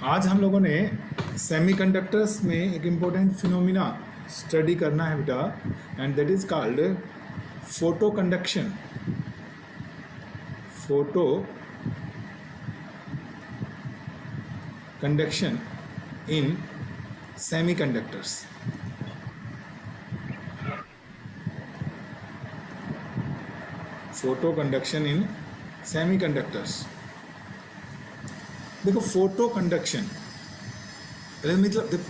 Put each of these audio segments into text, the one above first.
आज हम लोगों ने सेमीकंडक्टर्स में एक इम्पोर्टेंट फिनोमिना स्टडी करना है बेटा, and that is called photo conduction. Photo conduction in semiconductors. Photo conduction in semiconductors. देखो फोटो कंडक्शन मतलब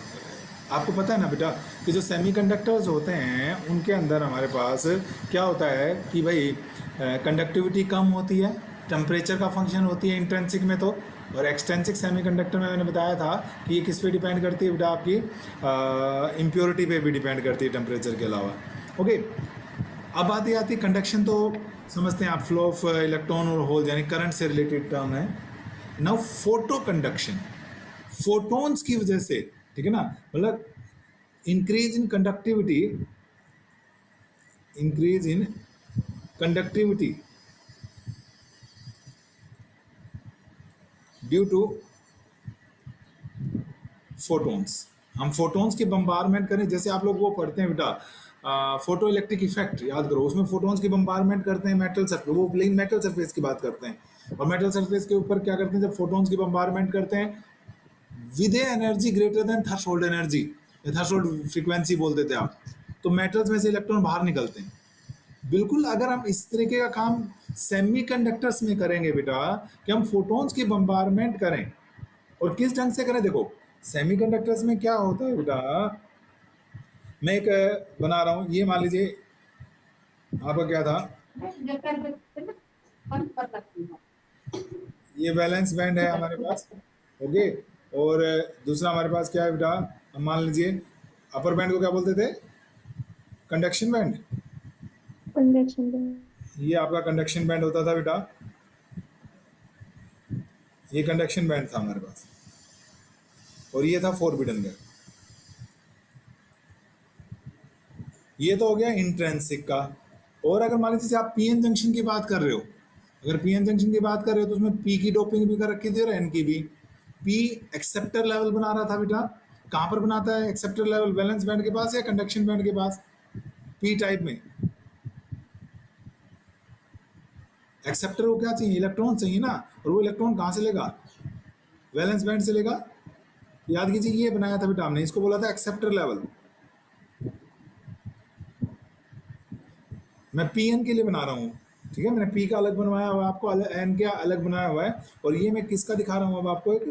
आपको पता है ना बेटा कि जो सेमीकंडक्टर्स होते हैं उनके अंदर हमारे पास क्या होता है कि भाई कंडक्टिविटी कम होती है, टेम्परेचर का फंक्शन होती है इंट्रिंसिक में तो, और एक्सटेंसिक सेमीकंडक्टर में मैंने बताया था कि ये किस पे डिपेंड करती है बेटा, आपकी इम्प्योरिटी पे भी डिपेंड करती है टेम्परेचर के अलावा। ओके, अब आती आती कंडक्शन तो समझते हैं आप, फ्लो ऑफ इलेक्ट्रॉन और होल यानी करंट से रिलेटेड टर्म है। नाउ फोटो कंडक्शन, फोटोन्स की वजह से, ठीक है ना, मतलब increase in conductivity, increase in conductivity due to photons. हम फोटोन्स के बम्बारमेंट करें, जैसे आप लोग वो पढ़ते हैं बेटा फोटो इलेक्ट्रिक इफेक्ट, याद करो, उसमें फोटोन्स की बम्बारमेंट करते हैं मेटल सरफेस, वो प्लेन मेटल सरफेस की बात करते हैं, और मेटल सरफेस के ऊपर क्या करते हैं जब फोटोन्स की बम्बारमेंट करते हैं with energy greater than threshold energy, threshold frequency बोल देते हैं आप, तो मेटल्स में से इलेक्ट्रॉन बाहर निकलते हैं। बिल्कुल अगर हम इस तरीके का काम सेमीकंडक्टर्स में करेंगे बेटा, कि हम फोटोन्स की बम्बारमेंट करें, और किस ढंग से करें, देखो सेमीकंडक्टर्स में क्या होता है बेटा, मैं एक बना रहा हूं, ये मान लीजिए आपका क्या था, ये वैलेंस बैंड है हमारे पास। ओके, और दूसरा हमारे पास क्या है बेटा, मान लीजिए अपर बैंड को क्या बोलते थे, कंडक्शन बैंड। कंडक्शन। ये आपका कंडक्शन बैंड होता था बेटा, ये कंडक्शन बैंड था हमारे पास, और ये था फोरबिडन बैंड। ये तो हो गया इंट्रिंसिक का। और अगर मान लीजिए आप पीएन जंक्शन की बात कर रहे हो, अगर पीएन जंक्शन की बात कर रहे हो तो उसमें पी की डोपिंग भी कर रखी थी और एन की भी। पी एक्सेप्टर लेवल बना रहा था बेटा, कहाँ पर बनाता है एक्सेप्टर लेवल, वैलेंस बैंड के पास या कंडक्शन बैंड के पास, पी टाइप में। एक्सेप्टर को क्या चाहिए, इलेक्ट्रॉन चाहिए ना, और वो इलेक्ट्रॉन कहाँ से लेगा, वैलेंस बैंड से लेगा। याद कीजिए ये बनाया था बेटा हमने, इसको बोला था एक्सेप्टर लेवल। मैं पी एन के लिए बना रहा हूँ, ठीक है, मैंने पी का अलग बनवाया हुआ है, आपको एन का अलग बनाया हुआ है, और ये मैं किसका दिखा रहा हूँ अब आपको, एक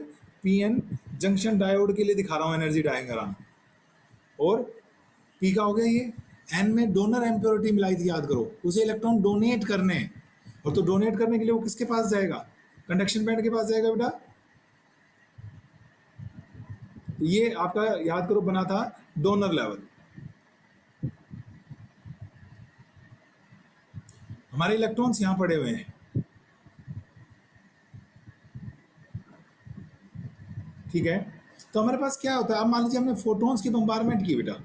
पी एन जंक्शन डायोड के लिए दिखा रहा हूँ एनर्जी डायग्राम। और पी का हो गया ये, एन में डोनर एम्प्योरिटी मिलाई थी, याद करो, उसे इलेक्ट्रॉन डोनेट करने हैं, और तो डोनेट करने के लिए वो किसके पास जाएगा, कंडक्शन बैंड के पास जाएगा बेटा। ये आपका याद करो बना था डोनर लेवल। हमारे इलेक्ट्रॉन्स यहां पड़े हुए हैं, ठीक है, तो हमारे पास क्या होता है, अब मान लीजिए हमने फोटोन्स की बम्बारमेंट की बेटा,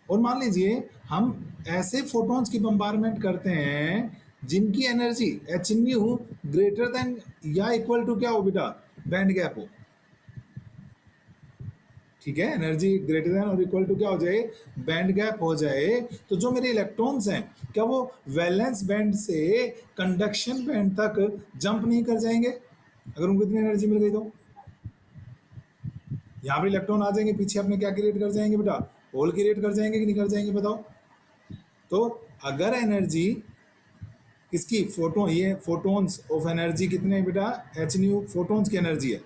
और मान लीजिए हम ऐसे फोटोन्स की बम्बारमेंट करते हैं जिनकी energy H new greater than या इक्वल टू क्या हो बेटा, बैंड गैप हो, ठीक है, एनर्जी ग्रेटर देन और इक्वल टू क्या हो जाए, बैंड गैप हो जाए, तो जो मेरे इलेक्ट्रॉन्स हैं क्या वो वैलेंस बैंड से कंडक्शन बैंड तक जंप नहीं कर जाएंगे अगर उनको इतनी एनर्जी मिल गई तो। यहाँ पर इलेक्ट्रॉन आ जाएंगे पीछे, अपने क्या क्रिएट कर जाएंगे बेटा, होल क्रिएट कर जाएंगे कि नहीं कर जाएंगे बताओ। तो अगर एनर्जी किसकी, फोटोन, ये फोटोन्स ऑफ एनर्जी कितने हैं बेटा, एच न्यू फोटोन्स की एनर्जी है,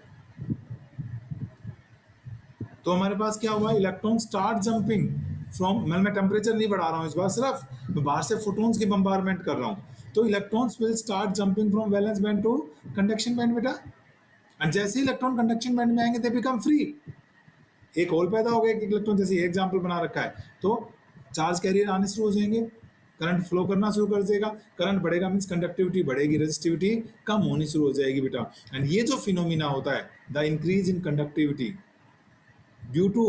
तो हमारे पास क्या हुआ, इलेक्ट्रॉन स्टार्ट जंपिंग फ्रॉम, मैं टेम्परेचर नहीं बढ़ा रहा हूं इस बार, सिर्फ मैं बाहर से फोटोन्स की बम्बारमेंट कर रहा हूं, तो electrons will start jumping from valence band to conduction band बेटा, और जैसे ही इलेक्ट्रॉन कंडक्शन बैंड में आएंगे दे बिकम फ्री, एक होल पैदा हो गया, एक इलेक्ट्रॉन, जैसे एग्जाम्पल बना रखा है, तो चार्ज कैरियर आने शुरू हो जाएंगे, करंट फ्लो करना शुरू कर देगा, करंट बढ़ेगा मीन्स कंडक्टिविटी बढ़ेगी, रेजिस्टिविटी कम होनी शुरू हो जाएगी बेटा। एंड ये जो फिनोमिना होता है the increase in conductivity due to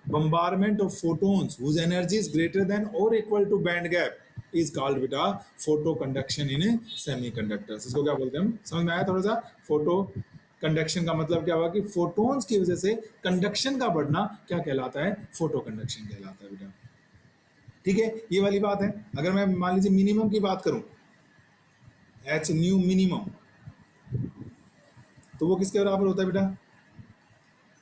bombardment of photons whose energy is greater than or equal to band gap is called beta photo conduction in semiconductors। इसको क्या बोलते हैं हम, समझ में आया थोड़ा सा, फोटो कंडक्शन का मतलब क्या हुआ कि फोटॉन्स की वजह से कंडक्शन का बढ़ना क्या कहलाता है, फोटो कंडक्शन कहलाता है बेटा। ठीक है, ये वाली बात है। अगर मैं मान लीजिए मिनिमम की बात करूं, एच न्यू मिनिमम, तो वो किसके बराबर होता है बेटा,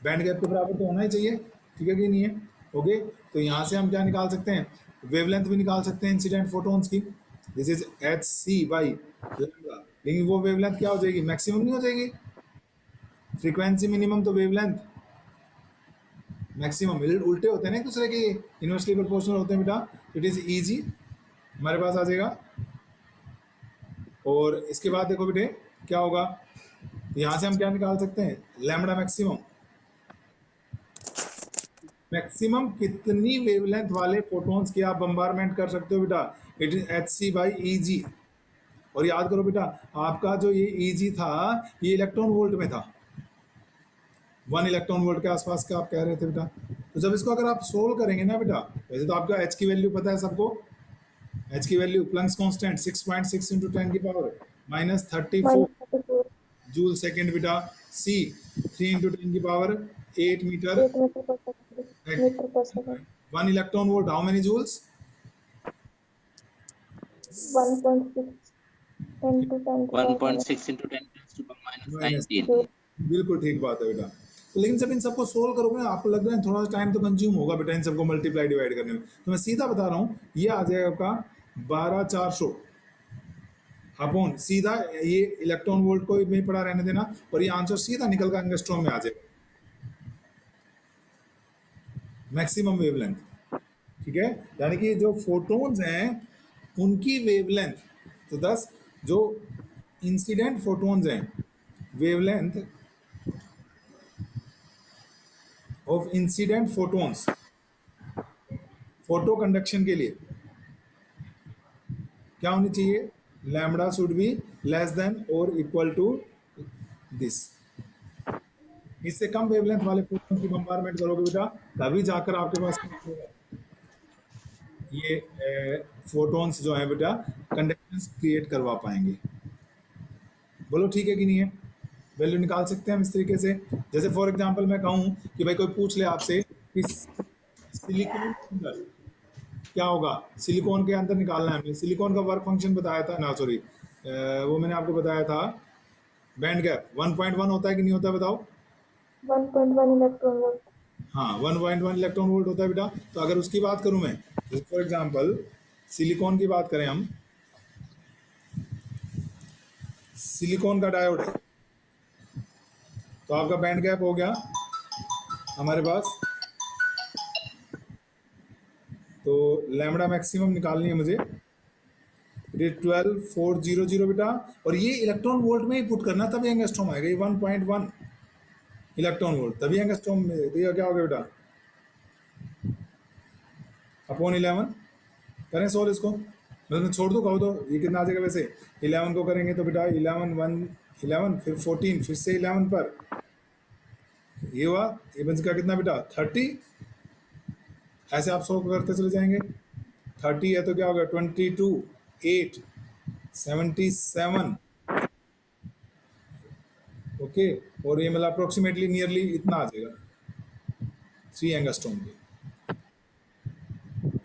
बैंड गैप के बराबर तो होना ही चाहिए। ठीक है कि नहीं है? ओके, तो यहां से हम क्या निकाल सकते हैं, वेवलेंथ भी निकाल सकते हैं इंसिडेंट फोटॉन्स की, this is H C by lambda. लेकिन वो वेवलेंथ क्या हो जाएगी, मैक्सिमम नहीं हो जाएगी। फ्रीक्वेंसी मिनिमम तो वेवलेंथ मैक्सिमम, उल्टे होते हैं ना एक दूसरे के, इनवर्सली प्रोपोर्शनल होते हैं बेटा। इट इज इजी, हमारे पास आ जाएगा। और इसके बाद देखो बेटे क्या होगा, यहां से हम क्या निकाल सकते हैं, लैम्डा मैक्सिमम। मैक्सिमम कितनी वेवलेंथ वाले फोटॉन्स की आप बम्बारमेंट कर सकते हो बेटा, it is H C by E G. और याद करो बेटा, आपका जो ये ई जी था, ये इलेक्ट्रॉन वोल्ट में था, 1 इलेक्ट्रॉन वोल्ट के आसपास का आप कह रहे थे बेटा। तो जब इसको अगर आप सोल्व करेंगे ना बेटा, वैसे तो आपका एच की वैल्यू पता है सबको, एच की वैल्यू प्लंक्स कांस्टेंट 6.6 इंटू 10 की पावर माइनस 34 134 जूल सेकेंड बेटा। सी 3 इंटू 10 की power 8 metre. 8 metre per second, metre per second. 1 electron volt how many joules, 1.6 10 to 10 to power 1.6 into 10 raised to power minus minus 19. joule। बिल्कुल ठीक बात है बेटा। तो लेकिन जब इन सबको सोल्व करोगे ना, आपको लग रहा है थोड़ा सा टाइम तो कंज्यूम होगा बेटा इन सबको मल्टीप्लाई डिवाइड करने में, तो मैं सीधा बता रहा हूँ, ये आ जाएगा आपका 12400 अपॉन सीधा, ये इलेक्ट्रॉन वोल्ट को में पड़ा रहने देना, और ये आंसर सीधा निकल कर एंगस्ट्रॉम में आ जाएगा, मैक्सिमम वेवलेंथ। ठीक है, यानी कि जो फोटॉन्स हैं उनकी वेवलेंथ, तो 10 जो इंसिडेंट फोटॉन्स हैं, wavelength of incident photons photo conduction के लिए क्या होनी चाहिए, lambda should be less than और इक्वल टू दिस। इससे कम वेवलेंथ वाले फोटॉन्स की बम्बारमेंट करोगे बेटा, तभी जाकर आपके पास ये फोटॉन्स जो है बेटा कंडक्टेंस क्रिएट करवा पाएंगे। बोलो ठीक है कि नहीं है? वैल्यू निकाल सकते हैं हम इस तरीके से। जैसे फॉर एग्जांपल मैं कहूँ कि भाई कोई पूछ ले आपसे कि सिलिकॉन के अंदर क्या होगा, सिलिकॉन के अंदर निकालना है हमें, सिलिकॉन का वर्क फंक्शन बताया था ना, सॉरी वो मैंने आपको बताया था, बैंड गैप 1.1 होता है कि नहीं होता, बताओ। 1.1 इलेक्ट्रॉन वोल्ट। हाँ 1.1 इलेक्ट्रॉन वोल्ट होता है बेटा। तो अगर उसकी बात करूं मैं, जैसे फॉर एग्जांपल सिलिकॉन की बात करें हम, सिलिकॉन का डायोड है, तो आपका बैंड गैप हो गया हमारे पास, तो लैम्डा मैक्सिमम निकालनी है मुझे, ये 12400 बेटा, और ये इलेक्ट्रॉन वोल्ट में ही पुट करना, तभी एंगस्ट्रॉम आएगा, ये 1.1 इलेक्ट्रॉन वोल्ट, तभी एंगस्ट्रॉम में। तो ये क्या हो गया बेटा, अपॉन 11 करें सोल्व इसको, मतलब छोड़ दो कहो तो ये कितना आ जाएगा, वैसे 11 को करेंगे तो बेटा 11 फिर 14 फिर से 11 पर, ये हुआ, ये बन का कितना बेटा 30, ऐसे आप सोल्व करते चले जाएंगे। 30 है तो क्या होगा 22 8 77, ओके, और ये मतलब अप्रोक्सीमेटली नियरली इतना आ जाएगा 3 एंगस्ट्रॉम के।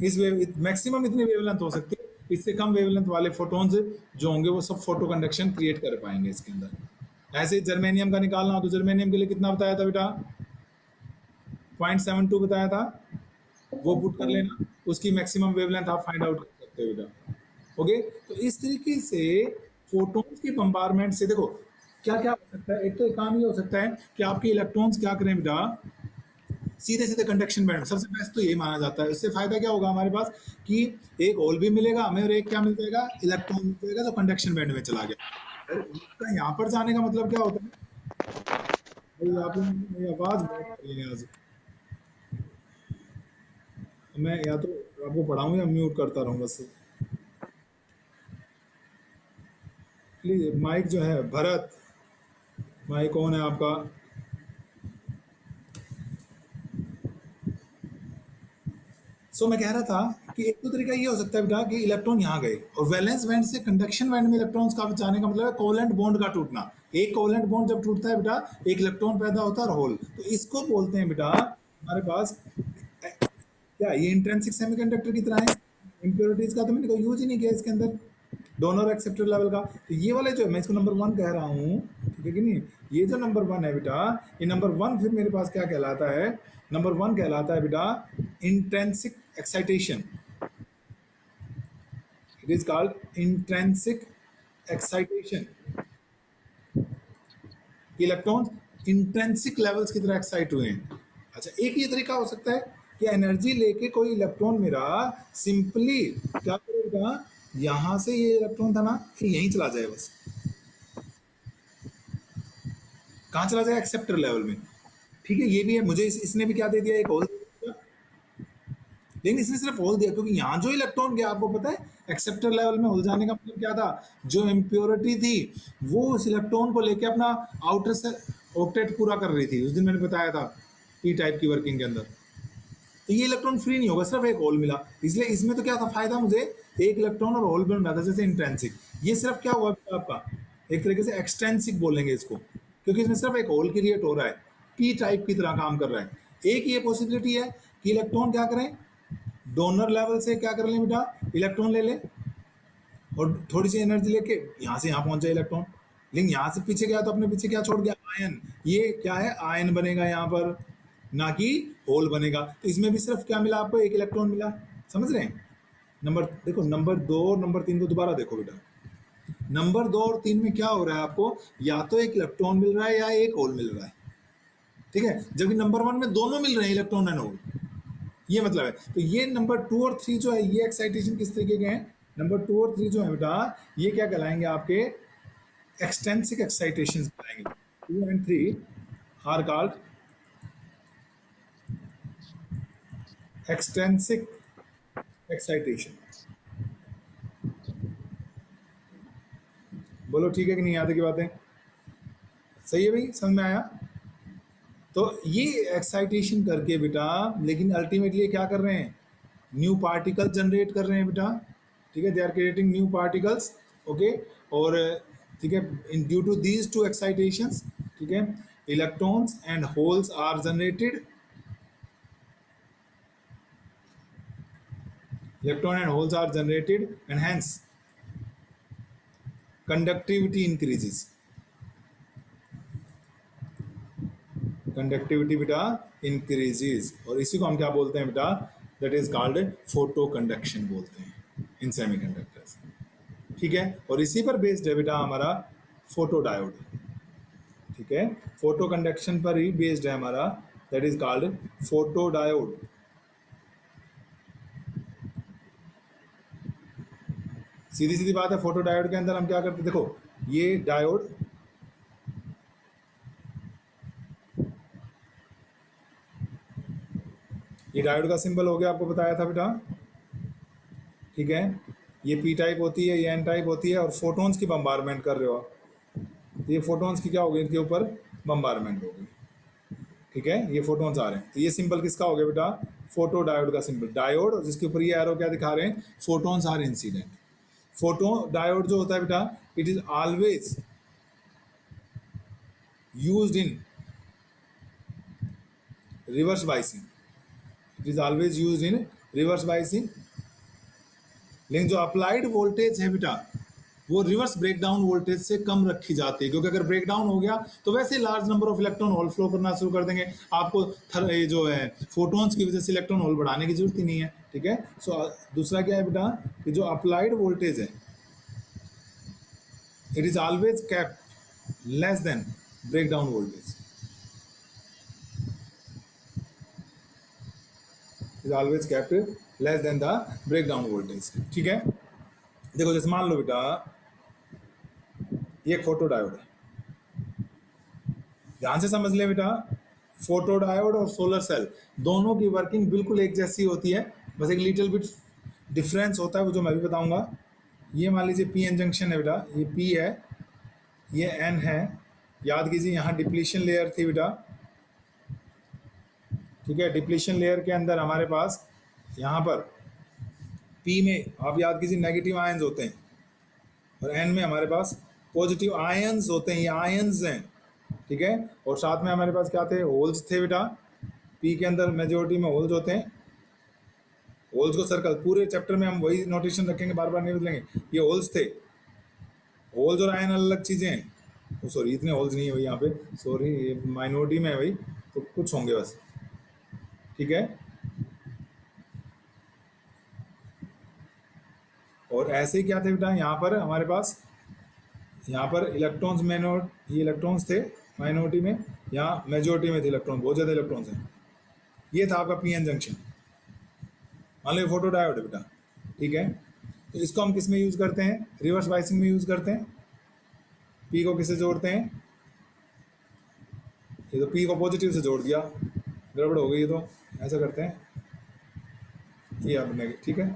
इस वेव मैक्सिमम इतनी वेवलेंथ हो सकती है, इससे कम वेवलेंथ वाले फोटॉन्स जो होंगे वो सब फोटो कंडक्शन क्रिएट कर पाएंगे इसके अंदर। ऐसे जर्मेनियम का निकालना हो तो जर्मेनियम के लिए कितना बताया था बेटा, 0.72 बताया था, वो पुट कर लेना, उसकी मैक्सिमम वेवलेंथ आप फाइंड आउट कर सकते हो बेटा। ओके, तो इस तरीके से फोटॉन्स की बम्बारमेंट से देखो क्या क्या हो सकता है। एक तो काम ये हो सकता है कि आपके इलेक्ट्रॉन्स क्या करें बेटा, सीधे सीधे कंडक्शन बैंड, सबसे बेस्ट तो ये माना जाता है। इससे फायदा क्या होगा हमारे पास कि एक होल भी मिलेगा हमें और एक क्या मिल जाएगा, इलेक्ट्रॉन मिल जाएगा जो कंडक्शन बैंड में चला गया। और उसका यहाँ पर जाने का मतलब क्या होता है, भाई आप लोगों की मेरी आवाज बहुत आ रही है आज, मैं या तो आपको पढ़ाऊँ या म्यूट करता रहूँ बस। प्लीज माइक जो है भरत, माइक कौन है आपका, सो मैं कह रहा था कि एक तो तरीका ये हो सकता है बेटा कि इलेक्ट्रॉन यहाँ गए और वैलेंस बैंड से कंडक्शन बैंड में इलेक्ट्रॉन्स का जाने का मतलब है कोवेलेंट बॉन्ड का टूटना। एक कोवेलेंट बॉन्ड जब टूटता है बेटा, एक इलेक्ट्रॉन पैदा होता है और होल, तो इसको बोलते हैं बेटा हमारे पास क्या, ये इंट्रिंसिक सेमीकंडक्टर की तरह है। इम्प्योरिटीज का तो मैंने कोई यूज ही नहीं किया इसके अंदर, डोनर एक्सेप्टर लेवल का। तो ये वाले जो है, मैं इसको नंबर 1 कह रहा हूँ, ठीक है कि नहीं। ये जो नंबर 1 है बेटा, ये नंबर 1 फिर मेरे पास क्या कहलाता है, नंबर 1 कहलाता है बेटा intrinsic excitation. It is called intrinsic excitation. Electrons intrinsic levels की तरह एक्साइट हुए हैं। अच्छा, एक ये तरीका हो सकता है कि एनर्जी लेके कोई इलेक्ट्रॉन मेरा सिंपली क्या करेगा, यहां से ये इलेक्ट्रॉन था ना, फिर यहीं चला जाए बस। कहाँ चला जाए, एक्सेप्टर लेवल में। ठीक है, ये भी है। मुझे इसने भी क्या दे दिया, एक होल, लेकिन इसने सिर्फ होल दिया क्योंकि यहाँ जो इलेक्ट्रॉन गया, आपको पता है एक्सेप्टर लेवल में होल जाने का मतलब क्या था, जो इम्प्योरिटी थी वो उस इलेक्ट्रॉन को लेके अपना आउटर से ऑक्टेट पूरा कर रही थी। उस दिन मैंने बताया था पी टाइप की वर्किंग के अंदर। तो ये इलेक्ट्रॉन फ्री नहीं होगा, सिर्फ एक होल मिला, इसलिए इसमें तो क्या था फायदा, मुझे एक इलेक्ट्रॉन और होल बन रहा था जैसे इंट्रिंसिक। ये सिर्फ क्या हुआ आपका, एक तरीके से एक्सटेंसिक बोलेंगे इसको, क्योंकि इसमें सिर्फ एक होल क्रिएट हो रहा है, पी टाइप की तरह काम कर रहा है। एक ये पॉसिबिलिटी है कि इलेक्ट्रॉन क्या करें, डोनर लेवल से क्या कर लें बेटा, इलेक्ट्रॉन ले लें और थोड़ी सी एनर्जी लेके यहाँ से यहाँ पहुंच जाए इलेक्ट्रॉन। लेकिन यहाँ से पीछे गया तो अपने पीछे क्या छोड़ गया, आयन। ये क्या है, आयन बनेगा यहाँ पर, ना कि होल बनेगा। तो इसमें भी सिर्फ क्या मिला आपको, एक इलेक्ट्रॉन मिला। समझ रहे हैं। नंबर देखो, नंबर 2 और नंबर 3 को दोबारा देखो बेटा। नंबर 2 और 3 में क्या हो रहा है आपको, या तो एक इलेक्ट्रॉन मिल रहा है या एक होल मिल रहा है, ठीक है। जबकि नंबर 1 में दोनों मिल रहे हैं, इलेक्ट्रॉन एंड होल, ये मतलब है। तो ये नंबर 2 और 3 जो है, ये एक्साइटेशन किस तरीके के हैं, नंबर 2 और 3 जो है बेटा, ये क्या कहलाएंगे आपके, एक्सटेंसिक एक्साइटेशन कहलाएंगे। 2 and 3 are called extrinsic excitation. बोलो ठीक है कि नहीं, आते की बातें सही है भाई, समझ में आया। तो ये एक्साइटेशन करके बेटा, लेकिन अल्टीमेटली क्या कर रहे हैं, न्यू पार्टिकल जनरेट कर रहे हैं बेटा, ठीक है। They are creating new particles, okay. और ठीक है, in due to these two excitations, ठीक है, electrons and holes are generated, electron and holes are generated, and hence conductivity increases। Conductivity बेटा इंक्रीजेज, और इसी को हम क्या बोलते हैं बेटा, that is called photo conduction बोलते हैं इन सेमीकंडक्टर्स, ठीक है। और इसी पर बेस्ड है बेटा हमारा फोटो डायोड, ठीक है। फोटो कंडक्शन पर ही बेस्ड है हमारा, that is called photo diode. सीधी सीधी बात है, फोटो डायोड के अंदर हम क्या करते हैं, देखो ये डायोड, ये डायोड का सिंबल हो गया, आपको बताया था बेटा, ठीक है। ये पी टाइप होती है, ये एन टाइप होती है, और फोटोन्स की बम्बारमेंट कर रहे हो आप, तो ये फोटोन्स की क्या हो गई, इनके ऊपर बम्बारमेंट हो गई, ठीक है। ये फोटोन्स आ रहे हैं, तो ये सिंबल किसका हो गया बेटा, फोटो डायोड का सिंबल, डायोड, और जिसके ऊपर ये एरो क्या दिखा रहे हैं, photons are incident. Photo diode जो होता है बेटा, it is always used in reverse biasing, it is always used in reverse biasing. लेकिन जो अप्लाइड वोल्टेज है बेटा, वो रिवर्स ब्रेकडाउन वोल्टेज से कम रखी जाती है, क्योंकि अगर ब्रेकडाउन हो गया तो वैसे large number of electron hole flow करना शुरू कर देंगे, आपको ये जो है फोटोन्स की वजह से इलेक्ट्रॉन होल बढ़ाने की जरूरत ही नहीं है, ठीक है। सो दूसरा क्या है बेटा, कि जो अप्लाइड वोल्टेज है, it is always kept less than breakdown voltage, is always kept less than the breakdown voltage, ठीक है। देखो जैसे मान लो बेटा, ये एक फोटो डायोड है, ध्यान से समझ ले बेटा, फोटो डायोड और सोलर सेल दोनों की वर्किंग बिल्कुल एक जैसी होती है, बस एक लिटिल बिट डिफरेंस होता है, वो जो मैं भी बताऊंगा। ये मान लीजिए पी एन जंक्शन है बेटा, ये पी है, ये एन है, याद कीजिए यहाँ डिप्लीशन लेयर थी बेटा, ठीक है। डिप्लीशन लेयर के अंदर हमारे पास यहाँ पर P में आप याद कीजिए नेगेटिव आयंस होते हैं और N में हमारे पास पॉजिटिव आयंस होते हैं, ये आयंस हैं, ठीक है। और साथ में हमारे पास क्या थे, होल्स थे बेटा। P के अंदर मेजोरिटी में होल्स होते हैं। होल्स को सर्कल, पूरे चैप्टर में हम वही नोटेशन रखेंगे, बार बार नहीं बदलेंगे। ये होल्स थे, होल्स और आयन अलग चीज़ें हैं। सॉरी, इतने होल्स नहीं है भाई यहाँ पे, सॉरी, ये माइनॉरिटी में है भाई, तो कुछ होंगे बस, ठीक है। और ऐसे ही क्या थे बेटा, यहाँ पर हमारे पास, यहाँ पर इलेक्ट्रॉन्स ये इलेक्ट्रॉन्स थे माइनॉरिटी में, यहाँ मेजोरिटी में थे इलेक्ट्रॉन, बहुत ज़्यादा इलेक्ट्रॉन्स हैं। ये था आपका पीएन जंक्शन, मान लो फोटो डायोड है बेटा, ठीक है। तो इसको हम किस में यूज़ करते हैं, रिवर्स बाइसिंग में यूज़ करते हैं। पी को किससे जोड़ते हैं, ये तो पी को पॉजिटिव से जोड़ दिया, गड़बड़ हो गई। ये तो ऐसा करते हैं, ये आपने, ठीक है,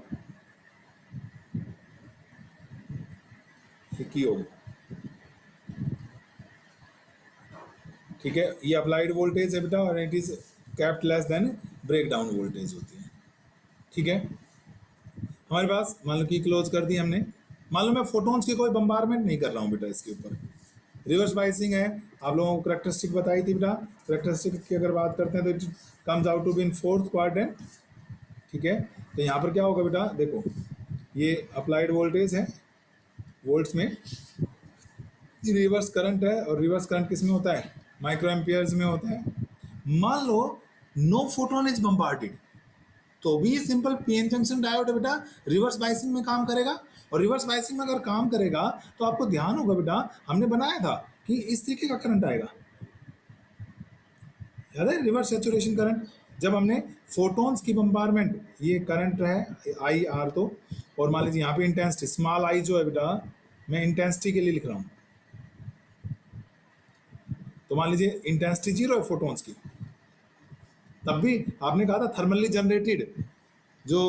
ये की होगी, ठीक है। ये अप्लाइड वोल्टेज है बेटा, और it is kept less than break down voltage होती है, ठीक है। हमारे पास मान लो कि क्लोज कर दी हमने, मान लो मैं फोटोन्स की कोई बम्बारमेंट नहीं कर रहा हूँ बेटा इसके ऊपर, रिवर्स बाइसिंग है। आप लोगों को करेक्टरिस्टिक बताई थी बेटा, करेक्टरिस्टिक की अगर बात करते हैं तो it comes out to be in fourth quadrant, ठीक है। तो यहाँ पर क्या होगा बेटा, देखो ये अप्लाइड वोल्टेज है वोल्ट्स में, रिवर्स करंट है, और रिवर्स करंट किस में होता है, माइक्रो एम्पियर्स में होता है। मान लो नो फोटोन इज बम्बार्डेड, तो भी ये सिंपल पीएन जंक्शन डायोड है बेटा, रिवर्स बाइसिंग में काम करेगा। और रिवर्स बाइसिंग में अगर काम करेगा तो आपको ध्यान होगा बेटा, हमने बनाया था कि इस तरीके का करंट आएगा, याद है, रिवर्स सैचुरेशन करंट। जब हमने फोटोन्स की बम्बारमेंट, ये करंट है आई आर, तो और मान लीजिए यहाँ पे इंटेंसिटी स्मॉल आई जो है बेटा, मैं इंटेंसिटी के लिए लिख रहा हूँ, तो मान लीजिए इंटेंसिटी 0 है फोटोन्स की, तब भी आपने कहा था थर्मली जनरेटेड जो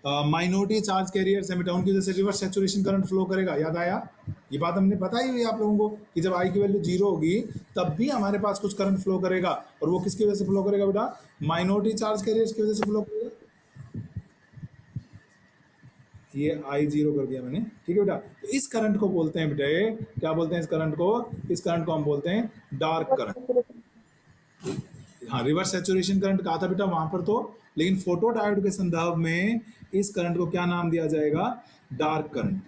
माइनॉरिटी चार्ज कैरियर्स हैं बेटा, उनकी वजह से रिवर्स सैचुरेशन करंट फ्लो करेगा, याद आया। ये बात हमने बताई हुई है आप लोगों को कि जब आई की वैल्यू 0 होगी तब भी हमारे पास कुछ करंट फ्लो करेगा, और वो किसकी वजह से फ्लो करेगा बेटा, माइनॉरिटी चार्ज कैरियर्स की वजह से फ्लो करेगा। ये आई 0 कर दिया मैंने, ठीक है बेटा। तो इस करंट को बोलते हैं बेटा, क्या बोलते हैं इस करंट को, इस करंट को हम बोलते हैं डार्क करंट। हाँ, रिवर्स सैचुरेशन करंट कहा था बेटा वहां पर तो, लेकिन फोटो डायोड के संदर्भ में इस करंट को क्या नाम दिया जाएगा, dark current.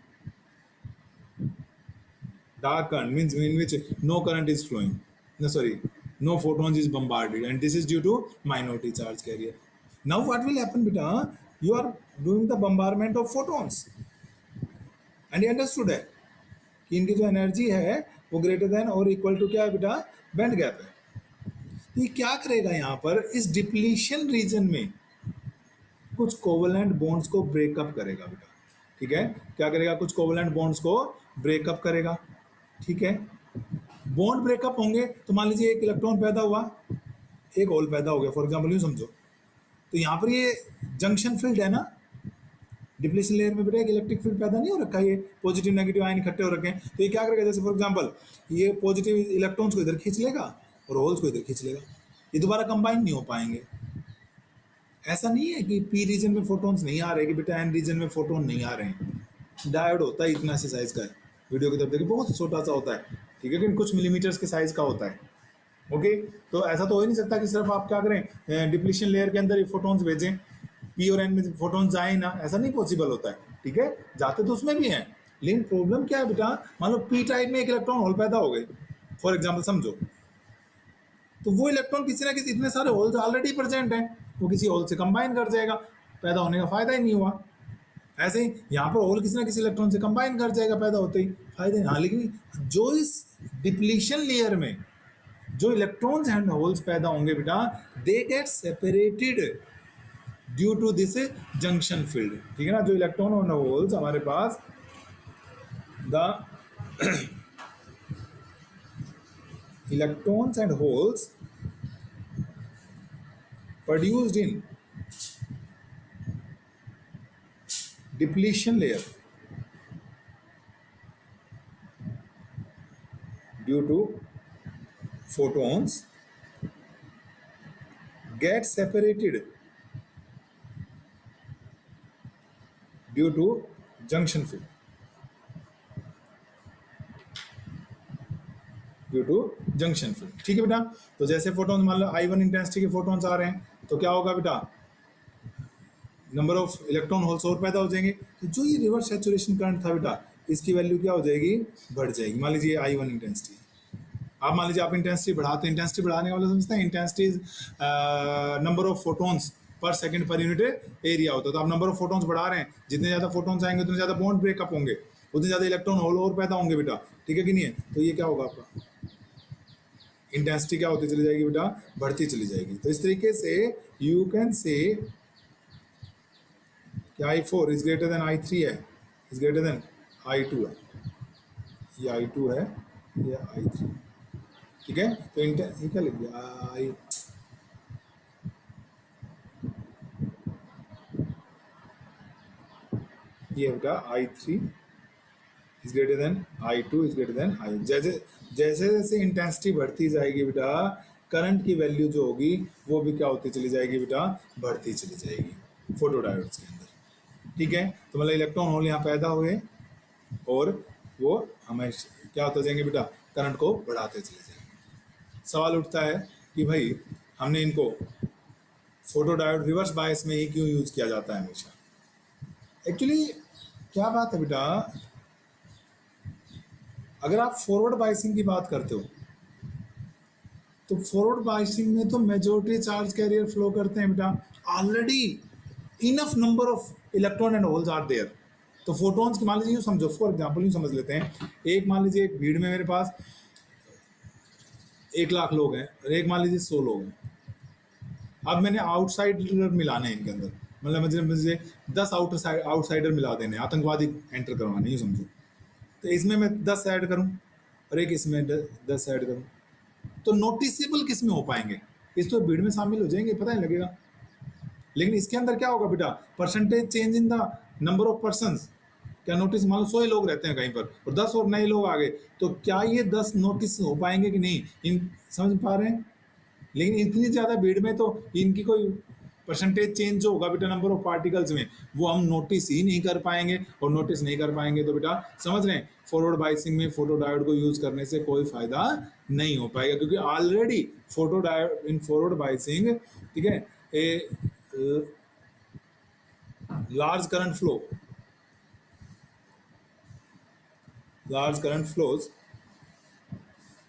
Dark current means in which no current is flowing, no sorry, no photons is bombarded, and this is due to minority charge carrier. Now what will happen beta, you are doing the bombardment of photons, and you understood है कि इनकी जो energy है वो greater than और equal to क्या है बेटा, बैंड गैप है। तो ये क्या करेगा यहाँ पर, इस डिप्लीशन रीजन में कुछ कोवलेंट बॉन्ड्स को ब्रेकअप करेगा बेटा, ठीक है। क्या करेगा, कुछ कोवलेंट बॉन्ड्स को ब्रेकअप करेगा, ठीक है। बॉन्ड ब्रेकअप होंगे तो मान लीजिए एक इलेक्ट्रॉन पैदा हुआ, एक होल पैदा हो गया, फॉर एग्जांपल यूँ समझो, तो यहाँ पर ये जंक्शन फील्ड है ना, डिप्लीशन लेयर में बेटा एक इलेक्ट्रिक फील्ड पैदा नहीं हो रखा है, ये पॉजिटिव नेगेटिव आयन इकट्ठे हो रखे हैं। तो ये क्या करेगा, जैसे फॉर एग्जांपल ये पॉजिटिव इलेक्ट्रॉन्स को इधर खींच लेगा और होल्स को इधर खींच लेगा, ये दोबारा कंबाइन नहीं हो पाएंगे। ऐसा नहीं है कि पी रीजन में फोटोन्स नहीं आ रहे, कि बेटा एन रीजन में फोटोन नहीं आ रहे हैं। डायोड होता है इतना सी साइज का है, वीडियो की तरफ देखिए बहुत छोटा सा होता है, ठीक है, लेकिन कुछ मिलीमीटर्स के साइज का होता है, ओके। तो ऐसा तो हो ही नहीं सकता कि सिर्फ आप क्या करें, डिप्लीशन लेयर के अंदर ही फोटोन्स भेजें, पी और एन में फोटोन्स आए ना, ऐसा नहीं पॉसिबल होता है, ठीक है। जाते तो उसमें भी हैं, लेकिन प्रॉब्लम क्या है बेटा, मान लो पी टाइप में एक इलेक्ट्रॉन होल पैदा हो गए, फॉर एग्जाम्पल समझो, तो वो इलेक्ट्रॉन किसी ना किसी, इतने सारे होल्स ऑलरेडी प्रेजेंट हैं, वो किसी होल से कंबाइन कर जाएगा, पैदा होने का फायदा ही नहीं हुआ। ऐसे ही यहाँ पर होल किसी ना किसी इलेक्ट्रॉन से कंबाइन कर जाएगा पैदा होते ही, फायदे नहीं। हाँ, लेकिन जो इस डिप्लीशन लेयर में जो इलेक्ट्रॉन्स एंड होल्स पैदा होंगे बेटा, they get separated due to this junction field, ठीक है ना। जो इलेक्ट्रॉन और होल्स हमारे पास the electrons and holes produced in depletion layer due to photons get separated due to junction field, due to junction field. ठीक है बेटा, तो जैसे फोटोन मान लो I1 इंटेंसिटी के फोटोन्स आ रहे हैं तो क्या होगा बेटा, नंबर ऑफ इलेक्ट्रॉन होल्स और पैदा हो जाएंगे। तो जो ये रिवर्स सैचुरेशन करंट था बेटा, इसकी वैल्यू क्या हो जाएगी, बढ़ जाएगी। मान लीजिए I1 इंटेंसिटी, आप मान लीजिए आप इंटेंसिटी बढ़ाते हैं, इंटेंसिटी बढ़ाने वाले समझते हैं इंटेंसिटी नंबर ऑफ फोटोन्स पर सेकंड पर यूनिट एरिया होता है। तो आप नंबर ऑफ फोटोन्स बढ़ा रहे हैं, जितने ज़्यादा फोटोन्स आएंगे उतने ज़्यादा बॉन्ड ब्रेकअप होंगे, उतने ज़्यादा इलेक्ट्रॉन होल और पैदा होंगे बेटा। ठीक है कि नहीं है? तो ये क्या होगा आपका, इंटेंसिटी क्या होती चली जाएगी बेटा, बढ़ती चली जाएगी। तो इस तरीके से यू कैन से कि I4 is greater than I3 है, इज ग्रेटर देन I2 है, ये I2 है, ये I3। ठीक है, तो ये क्या लिख दिया, ये बेटा I3 is greater than I2 is greater than I। जैसे जैसे जैसे इंटेंसिटी बढ़ती जाएगी बेटा, करंट की वैल्यू जो होगी वो भी क्या होती चली जाएगी बेटा, बढ़ती चली जाएगी फोटोडायोड्स के अंदर। ठीक है, तो मतलब इलेक्ट्रॉन होल यहाँ पैदा हुए और वो हमें क्या होते जाएंगे बेटा, करंट को बढ़ाते चले जाएंगे। सवाल उठता है कि भाई हमने इनको फोटोडायोड रिवर्स बायस में ही क्यों यूज किया जाता है हमेशा। एक्चुअली क्या बात है बेटा, अगर आप फॉरवर्ड बायसिंग की बात करते हो तो फॉरवर्ड बायसिंग में तो मेजोरिटी चार्ज कैरियर फ्लो करते हैं बेटा, already enough number of electron and holes are there. तो फोटोन्स की मान लीजिए यूँ समझो, फॉर एग्जाम्पल यूँ समझ लेते हैं, एक मान लीजिए एक भीड़ में मेरे पास 1 लाख लोग हैं और एक मान लीजिए 100 लोग हैं। अब मैंने आउटसाइडर मिलाने हैं इनके अंदर, मतलब मुझे 10 आउटसाइडर मिला देने, आतंकवादी एंटर करवाने, यूँ समझो। तो इसमें मैं 10 ऐड करूं और एक इसमें 10 ऐड करूं, तो नोटिसेबल किस में हो पाएंगे, इस तो भीड़ में शामिल हो जाएंगे, पता नहीं लगेगा। लेकिन इसके अंदर क्या होगा बेटा, percentage change in the number of person, क्या नोटिस, मान लो 100 ही लोग रहते हैं कहीं पर और 10 और नए लोग आ गए, तो क्या ये 10 नोटिस हो पाएंगे कि नहीं, इन समझ पा रहे हैं। लेकिन इतनी ज़्यादा भीड़ में तो इनकी कोई परसेंटेज चेंज जो होगा बेटा नंबर ऑफ पार्टिकल्स में, वो हम नोटिस ही नहीं कर पाएंगे, और नोटिस नहीं कर पाएंगे तो बेटा समझ रहे हैं, फॉरवर्ड बायसिंग में फोटोडायोड को यूज करने से कोई फायदा नहीं हो पाएगा, क्योंकि already photodiode in forward biasing, ठीक है, a large current flow, large current flows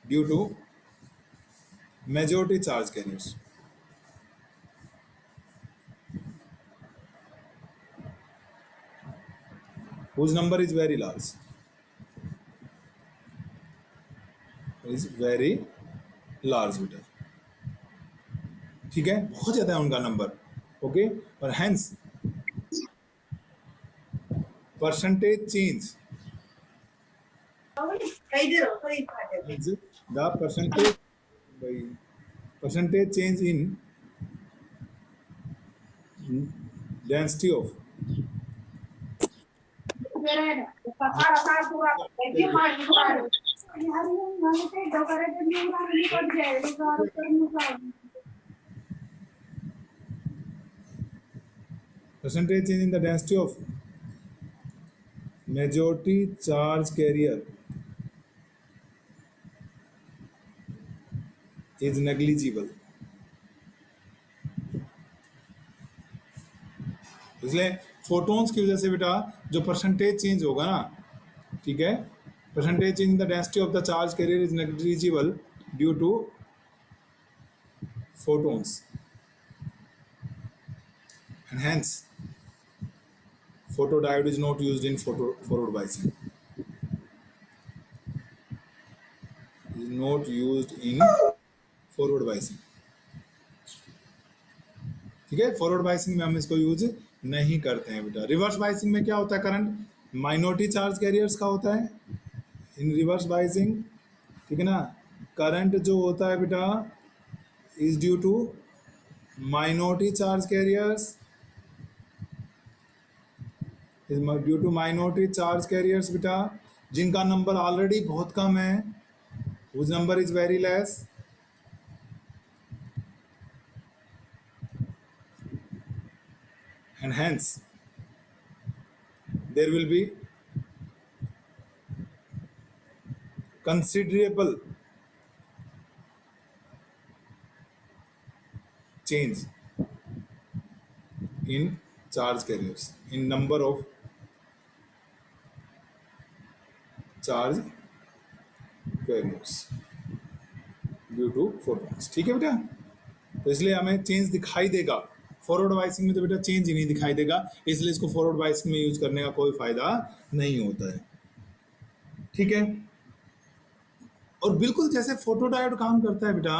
due to majority charge carriers. Whose number is very large, is very large बेटा। ठीक है, बहुत ज्यादा है उनका नंबर, ओके, और hence percentage change, the percentage change in density of percentage change in the density of majority charge carrier is negligible। इसलिए photons की वजह से बेटा जो परसेंटेज चेंज होगा ना, ठीक है, percentage change in the density of the charge carrier is negligible due to photons, and hence photodiode is not used in forward biasing, is not used in forward biasing। ठीक है, forward biasing में हम इसको use नहीं करते हैं बेटा। Reverse biasing में क्या होता है, करंट माइनॉरिटी चार्ज कैरियर्स का होता है इन रिवर्स बायसिंग, ठीक है ना। करंट जो होता है बेटा is due to minority charge carriers, due to minority charge carriers बेटा, जिनका नंबर ऑलरेडी बहुत कम है, whose number is very less, and hence there will be considerable change in charge carriers, in number of charge carriers due to photons. ठीक है बेटा, तो इसलिए हमें चेंज दिखाई देगा। फॉरवर्ड बायसिंग में तो बेटा चेंज ही नहीं दिखाई देगा, इसलिए इसको फॉरवर्ड बायसिंग में यूज करने का कोई फायदा नहीं होता है। ठीक है, और बिल्कुल जैसे फोटो डायोड काम करता है बेटा,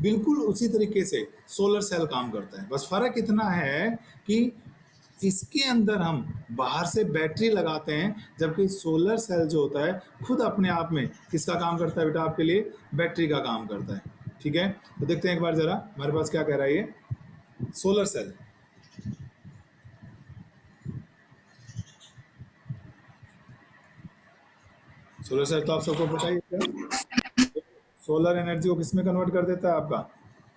बिल्कुल उसी तरीके से सोलर सेल काम करता है। बस फर्क इतना है कि इसके अंदर हम बाहर से बैटरी लगाते हैं, जबकि सोलर सेल जो होता है खुद अपने आप में किसका काम करता है बेटा, आपके लिए बैटरी का काम करता है। ठीक है, तो देखते हैं एक बार जरा हमारे पास क्या कह रहा है ये सोलर सेल। सोलर सेल तो आप सबको पता ही है, सोलर एनर्जी को किस में कन्वर्ट कर देता है, आपका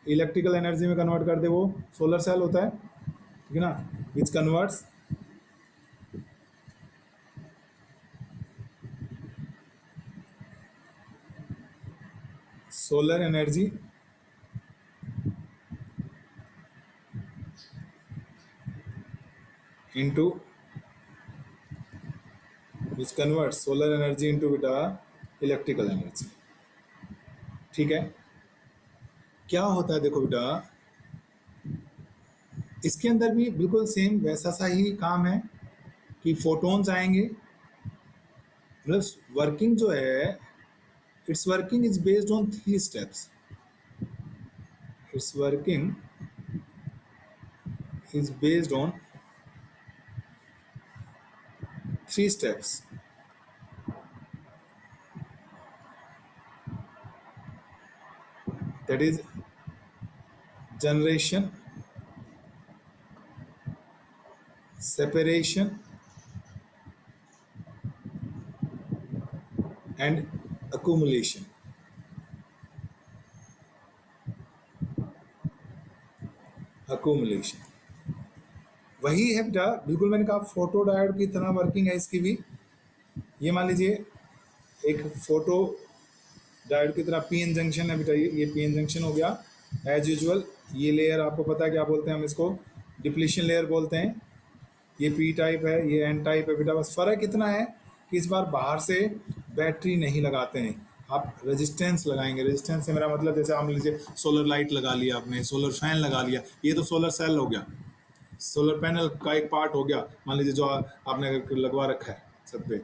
इलेक्ट्रिकल एनर्जी में कन्वर्ट कर दे, वो सोलर सेल होता है। ठीक है ना, which converts solar energy into which converts solar energy into बेटा इलेक्ट्रिकल एनर्जी। ठीक है, क्या होता है देखो बेटा, इसके अंदर भी बिल्कुल सेम वैसा सा ही काम है कि फोटोन्स आएंगे, मतलब वर्किंग जो है, it's working is based on 3 steps. It's working is based on 3 steps. That is generation, separation and accumulation. accumulation वही है बेटा, बिल्कुल मैंने कहा फोटो डायोड की तरह वर्किंग है इसकी भी। ये मान लीजिए एक फोटो डायोड की तरह पीएन जंक्शन है बेटा, ये पीएन जंक्शन हो गया एज यूजुअल। ये लेयर आपको पता है क्या बोलते हैं, हम इसको डिप्लीशन लेयर बोलते हैं। ये पी टाइप है, ये एन टाइप है बेटा। बस फर्क इतना है कि इस बार बाहर से बैटरी नहीं लगाते हैं, आप रेजिस्टेंस लगाएंगे। रेजिस्टेंस से मेरा मतलब जैसे आप लीजिए सोलर लाइट लगा लिया आपने, सोलर फैन लगा लिया, ये तो सोलर सेल हो गया, सोलर पैनल का एक पार्ट हो गया मान लीजिए, जो आपने लगवा रखा है छत पे।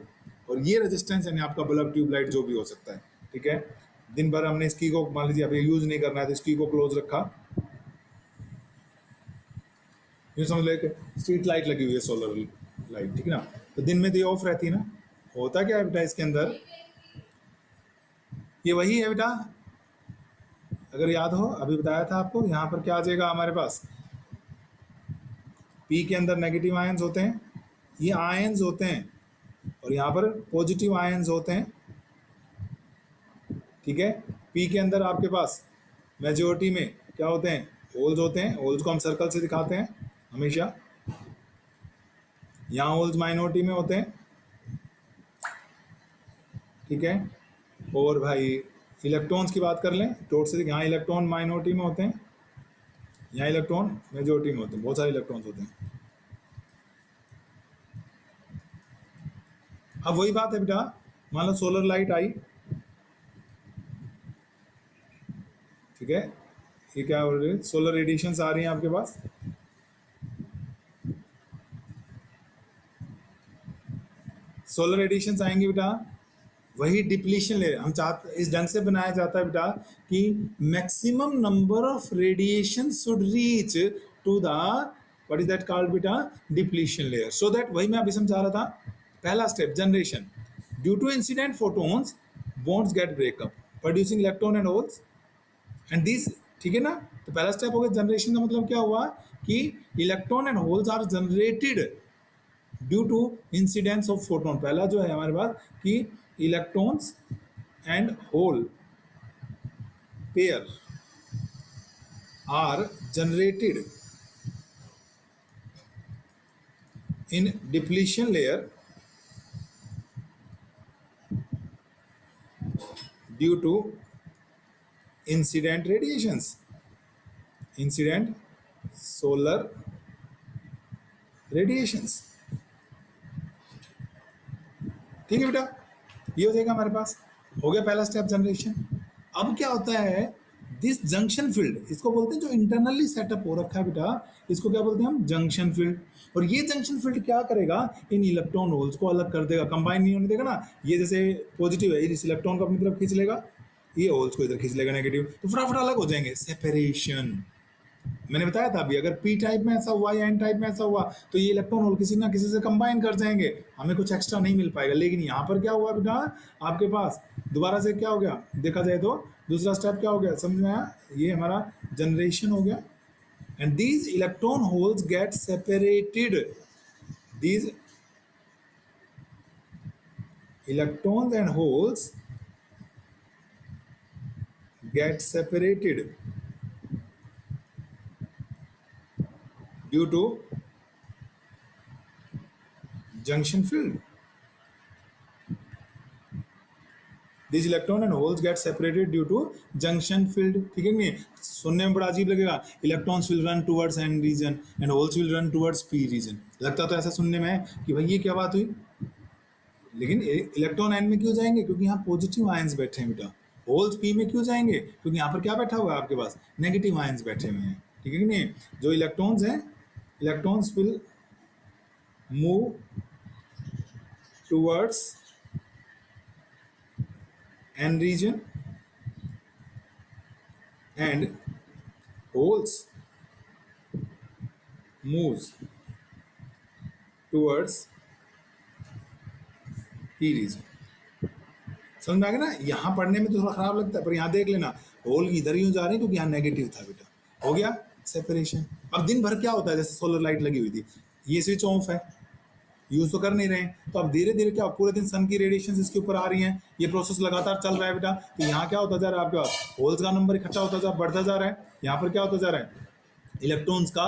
और ये रेजिस्टेंस यानी आपका बल्ब, ट्यूबलाइट जो भी हो सकता है। ठीक है, दिन भर हमने इसकी को मान लीजिए अभी यूज नहीं करना है तो इसकी को क्लोज रखा, यूँ समझ लो स्ट्रीट लाइट लगी हुई है सोलर लाइट। ठीक है ना, तो दिन में तो ये ऑफ रहती है ना। होता क्या है बेटा इसके अंदर, ये वही है बेटा, अगर याद हो अभी बताया था आपको, यहाँ पर क्या आ जाएगा हमारे पास, पी के अंदर नेगेटिव आयंस होते हैं, ये आयंस होते हैं, और यहाँ पर पॉजिटिव आयंस होते हैं। ठीक है, पी के अंदर आपके पास मेजॉरिटी में क्या होते हैं, होल्स होते हैं। होल्स को हम सर्कल से दिखाते हैं हमेशा। यहाँ होल्स माइनॉरिटी में होते हैं। ठीक है, और भाई इलेक्ट्रॉन्स की बात कर लें, टोट से यहाँ इलेक्ट्रॉन माइनॉरिटी में होते हैं, यहाँ इलेक्ट्रॉन मेजॉरिटी में होते हैं, बहुत सारे इलेक्ट्रॉन्स होते हैं। अब वही बात है बेटा, मान लो सोलर लाइट आई, ठीक है, ये क्या हो रही है, सोलर रेडिएशंस आ रही हैं आपके पास। सोलर रेडिएशंस आएंगे बेटा, वही डिप्लीशन लेयर हम चाहते, इस ढंग से बनाया जाता है बेटा कि maximum number of radiation should reach to the what is that called बेटा, डिप्लीशन लेयर, सो दैट, वही मैं अभी समझा रहा था, पहला step generation, due to incident photons bonds get break up producing electron and holes and this. ठीक है ना, तो पहला स्टेप हो गया जनरेशन का, मतलब क्या हुआ कि electron and holes are generated due to incidence of photon. पहला जो है हमारे पास कि electrons and hole pair are generated in depletion layer due to incident radiations, incident solar radiations। ठीक है बेटा, ये हो जाएगा हमारे पास, हो गया पहला स्टेप जनरेशन। अब क्या होता है, दिस जंक्शन फील्ड, इसको बोलते हैं जो इंटरनली सेटअप हो रखा है बेटा, इसको क्या बोलते हैं हम, जंक्शन फील्ड। और ये जंक्शन फील्ड क्या करेगा, इन इलेक्ट्रॉन होल्स को अलग कर देगा, कंबाइन नहीं होने देगा ना। ये जैसे पॉजिटिव है, इस इलेक्ट्रॉन को अपनी तरफ खींच लेगा, ये होल्स को इधर खींच लेगा नेगेटिव, तो फटाफट अलग हो जाएंगे, सेपरेशन। मैंने बताया था अभी, अगर पी टाइप में ऐसा हुआ या एन टाइप में ऐसा हुआ तो ये इलेक्ट्रॉन होल किसी ना किसी से कंबाइन कर जाएंगे, हमें कुछ एक्स्ट्रा नहीं मिल पाएगा। लेकिन यहाँ पर क्या हुआ बेटा, आपके पास दोबारा से क्या हो गया, देखा जाए तो दूसरा स्टेप क्या हो गया, समझ में आया, ये हमारा जनरेशन हो गया। And these electron holes get separated, these electrons and holes get separated due to junction field, these electron and holes get separated due to junction field। ठीक है नहीं, सुनने में बड़ा अजीब लगेगा, electrons will run towards n region and holes will run towards p region, लगता तो ऐसा सुनने में है कि भाई ये क्या बात हुई, लेकिन इलेक्ट्रॉन एन में क्यों जाएंगे, क्योंकि यहाँ पॉजिटिव आयंस बैठे हैं बेटा। होल्स पी में क्यों जाएंगे, क्योंकि यहाँ पर क्या बैठा हुआ है आपके पास, नेगेटिव आयंस बैठे हुए हैं। ठीक है कि नहीं, जो इलेक्ट्रॉन्स हैं, electrons will move towards n region and holes moves towards p region। समझ में आ गया ना, यहाँ पढ़ने में तो थोड़ा खराब लगता है, पर यहाँ देख लेना, होल इधर ही जा रहे हैं क्योंकि यहाँ नेगेटिव था बेटा, हो गया सेपरेशन। अब दिन भर क्या होता है, जैसे सोलर लाइट लगी हुई थी, ये स्विच ऑफ है, यूज तो कर नहीं रहे हैं, तो अब धीरे धीरे क्या, पूरे दिन सन की रेडिएशन इसके ऊपर आ रही हैं, ये प्रोसेस लगातार चल रहा है बेटा। तो यहाँ क्या होता जा रहा है, आपके पास होल्स का नंबर इकट्ठा होता जा, बढ़ता जा रहा है। यहाँ पर क्या होता जा रहा है, इलेक्ट्रॉन्स का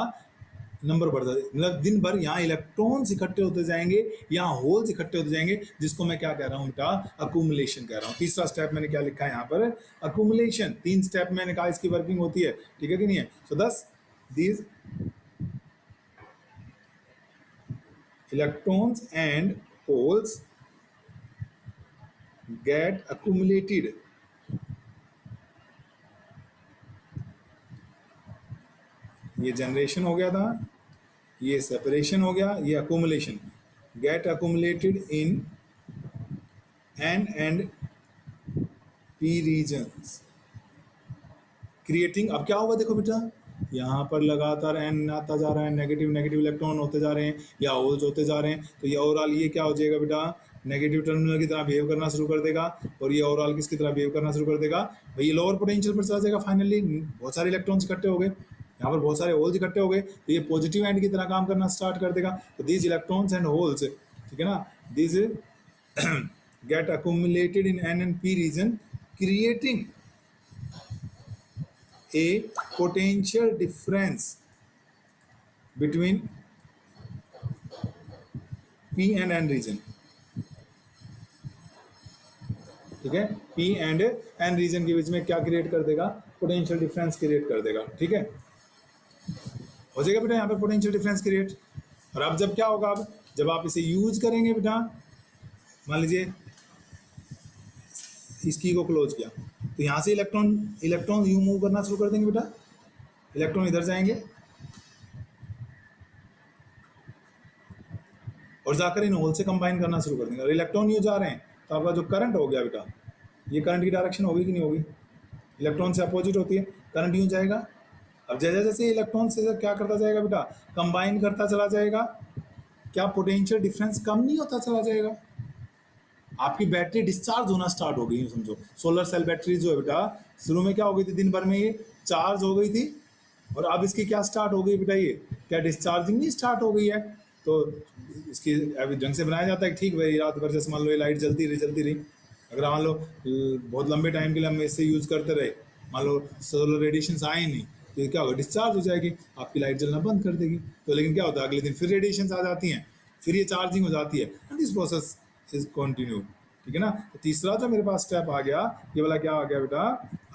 नंबर बढ़ता है, मतलब दिन भर यहाँ इलेक्ट्रॉन्स इकट्ठे होते जाएंगे, यहाँ होल्स इकट्ठे होते जाएंगे, जिसको मैं क्या कह रहा हूँ बेटा, अक्यूमुलेशन कह रहा हूँ। तीसरा स्टेप मैंने क्या लिखा है यहाँ पर, अक्यूमुलेशन। 3 स्टेप मैंने कहा इसकी वर्किंग होती है, ठीक है कि नहीं है। सो दस these electrons and holes get accumulated, ये जनरेशन हो गया था, ये सेपरेशन हो गया, ये accumulation, get accumulated in N and P regions, creating. अब क्या होगा देखो बेटा, यहाँ पर लगातार एन आता जा रहा है, नेगेटिव नेगेटिव इलेक्ट्रॉन होते जा रहे हैं या होल्स होते जा रहे हैं, तो ये ओवरऑल ये क्या हो जाएगा बेटा, नेगेटिव टर्मिनल की तरह बिहेव करना शुरू कर देगा, और ये ओवरऑल किसकी तरह बिहेव करना शुरू कर देगा, भाई ये लोअर पोटेंशियल पर चला जाएगा। फाइनली बहुत सारे इलेक्ट्रॉन्स इकट्ठे हो गए, यहाँ पर बहुत सारे होल्स इकट्ठे हो गए, तो ये पॉजिटिव एंड की तरह काम करना स्टार्ट कर देगा। तो दीज इलेक्ट्रॉन्स एंड होल्स, ठीक है ना, these get accumulated in N and P region, creating a potential difference between P and N region। ठीक है, P एंड N रीजन के बीच में क्या क्रिएट कर देगा, पोटेंशियल डिफरेंस क्रिएट कर देगा। ठीक है, हो जाएगा बेटा यहाँ पे पोटेंशियल डिफरेंस क्रिएट। और अब जब क्या होगा, अब जब आप इसे यूज करेंगे बेटा, मान लीजिए इस की को क्लोज किया, तो यहाँ से इलेक्ट्रॉन यू मूव करना शुरू कर देंगे बेटा, इलेक्ट्रॉन इधर जाएंगे और जाकर इन होल से कंबाइन करना शुरू कर देंगे, और इलेक्ट्रॉन यू जा रहे हैं, तो आपका जो करंट हो गया बेटा, ये करंट की डायरेक्शन होगी कि नहीं होगी, इलेक्ट्रॉन से अपोजिट होती है, करंट यूँ जाएगा। अब जैसे जैसे इलेक्ट्रॉन से क्या करता जाएगा बेटा, कंबाइन करता चला जाएगा, क्या पोटेंशियल डिफरेंस कम नहीं होता चला जाएगा, आपकी बैटरी डिस्चार्ज होना स्टार्ट हो गई। समझो सोलर सेल बैटरी जो है बेटा, शुरू में क्या हो गई थी, दिन भर में ये चार्ज हो गई थी, और अब इसकी क्या स्टार्ट हो गई बेटा, ये क्या डिस्चार्जिंग नहीं स्टार्ट हो गई है। तो इसकी अभी ढंग से बनाया जाता है, ठीक भाई रात भर जैसे मान लो ये लाइट जलती रही, अगर मान लो बहुत लंबे टाइम के लिए हम इससे यूज़ करते रहे, मान लो सोलर रेडिएशन आए नहीं, तो क्या होगा, डिस्चार्ज हो जाएगी, आपकी लाइट जलना बंद कर देगी। तो लेकिन क्या होता है, अगले दिन फिर रेडिएशन आ जाती हैं, फिर ये चार्जिंग हो जाती है and this process is continue. ठीक है ना। तो तीसरा जो मेरे पास स्टेप आ गया, ये वाला क्या आ गया बेटा,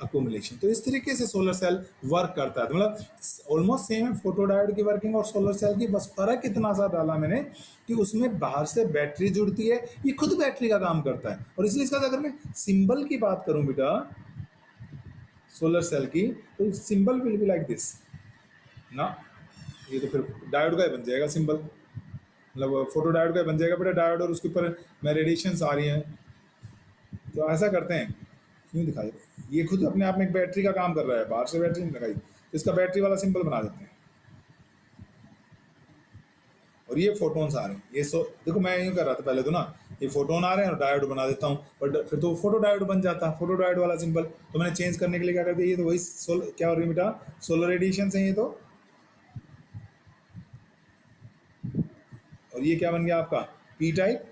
अकोमुलेशन। तो इस तरीके से सोलर सेल वर्क करता है। तो मतलब ऑलमोस्ट सेम है फोटो डायोड की वर्किंग और सोलर सेल की, बस फर्क इतना सा डाला मैंने कि उसमें बाहर से बैटरी जुड़ती है, ये खुद बैटरी का काम करता है। और इसलिए इसका अगर मैं सिंबल की बात करूं बेटा सोलर सेल की, तो symbol will be like this ना। ये तो फिर डायोड का ही बन जाएगा सिंबल, मतलब फोटो डायोड का बन जाएगा बेटा डायोड, और उसके ऊपर मैं रेडिएशंस आ रही हैं। तो ऐसा करते हैं, क्यों दिखाई, ये खुद अपने आप में एक बैटरी का काम कर रहा है, बाहर से बैटरी नहीं लगाई, तो इसका बैटरी वाला सिंबल बना देते हैं। और ये फोटोन्स आ रहे हैं, ये देखो मैं यूँ कर रहा था पहले तो ना, ये फोटोन आ रहे हैं और डायोड बना देता हूँ, बट फिर तो फोटो डायोड बन जाता है, फोटो डायोड वाला सिंबल। तो मैंने चेंज करने के लिए क्या कर दिया, ये तो वही क्या हो रही है बेटा, सोलर रेडिएशन है ये तो। और ये क्या बन गया आपका, पी टाइप,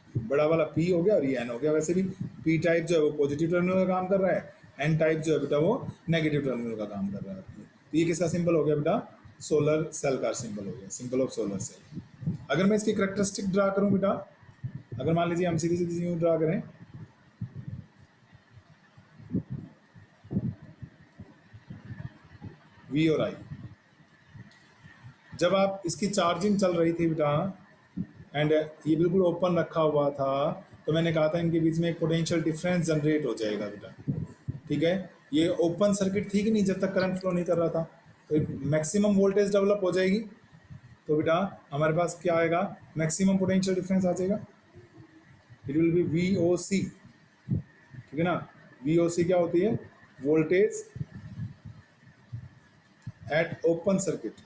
बड़ा वाला पी हो गया और ये एन हो गया। वैसे भी पी टाइप जो है वो पॉजिटिव टर्मिनल का काम कर रहा है, एन टाइप जो है बेटा वो नेगेटिव टर्मिनल का काम कर रहा है। तो ये किसका सिंबल हो गया बेटा, सोलर सेल का सिंबल हो गया, सिंबल ऑफ सोलर सेल। अगर मैं इसकी करेक्टरिस्टिक ड्रा करूं बेटा, अगर मान लीजिए हम सीधी सीधी यूं ड्रा करें, वी और आई, जब आप इसकी चार्जिंग चल रही थी बेटा एंड ये बिल्कुल ओपन रखा हुआ था, तो मैंने कहा था इनके बीच में एक पोटेंशियल डिफरेंस जनरेट हो जाएगा बेटा। ठीक है, ये ओपन सर्किट थी कि नहीं, जब तक करंट फ्लो नहीं कर रहा था, तो एक मैक्सिमम वोल्टेज डेवलप हो जाएगी। तो बेटा हमारे पास क्या आएगा, मैक्सिमम पोटेंशियल डिफरेंस आ जाएगा, it will be V O C. ठीक है ना, वी ओ सी क्या होती है, वोल्टेज एट ओपन सर्किट।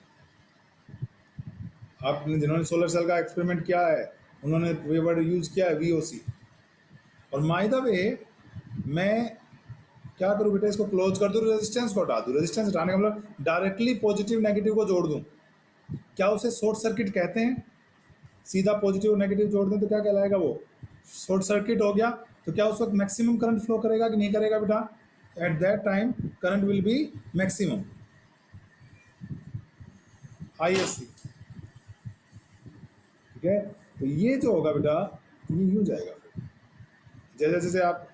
आपने जिन्होंने सोलर सेल का एक्सपेरिमेंट किया है उन्होंने वे वर्ड यूज किया है वीओसी। और माय द वे मैं क्या करूँ बेटा, इसको क्लोज कर दूँ, रेजिस्टेंस को हटा दूँ। रेजिस्टेंस हटाने का मतलब डायरेक्टली पॉजिटिव नेगेटिव को जोड़ दूँ, क्या उसे शॉर्ट सर्किट कहते हैं। सीधा पॉजिटिव नेगेटिव जोड़ दें तो क्या कहलाएगा, वो शॉर्ट सर्किट हो गया। तो क्या उस वक्त मैक्सिमम करंट फ्लो करेगा कि नहीं करेगा बेटा, at that time current will be maximum ISC. ठीक है, तो ये जो होगा बेटा ये यूँ जाएगा, जैसे जैसे आप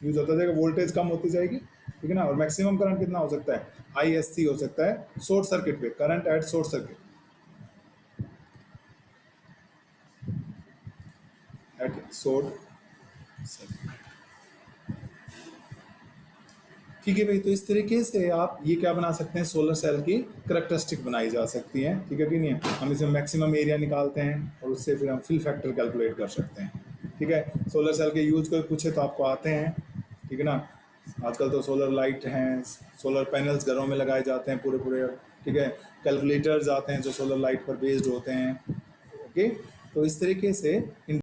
यूज होता जाएगा वोल्टेज कम होती जाएगी। ठीक है ना, और मैक्सिमम करंट कितना हो सकता है, आईएससी हो सकता है शॉर्ट सर्किट पे, current at short circuit, at short circuit. ठीक है भाई, तो इस तरीके से आप ये क्या बना सकते हैं, सोलर सेल की करेक्टरिस्टिक बनाई जा सकती है। ठीक है कि नहीं, हम इसमें मैक्सिमम एरिया निकालते हैं और उससे फिर हम फिल फैक्टर कैलकुलेट कर सकते हैं। ठीक है, सोलर सेल के यूज कोई पूछे तो आपको आते हैं। ठीक है ना, आजकल तो सोलर लाइट हैं, सोलर पैनल्स घरों में लगाए जाते हैं पूरे पूरे। ठीक है, कैलकुलेटर्स आते हैं जो सोलर लाइट पर बेस्ड होते हैं। ओके, तो इस तरीके से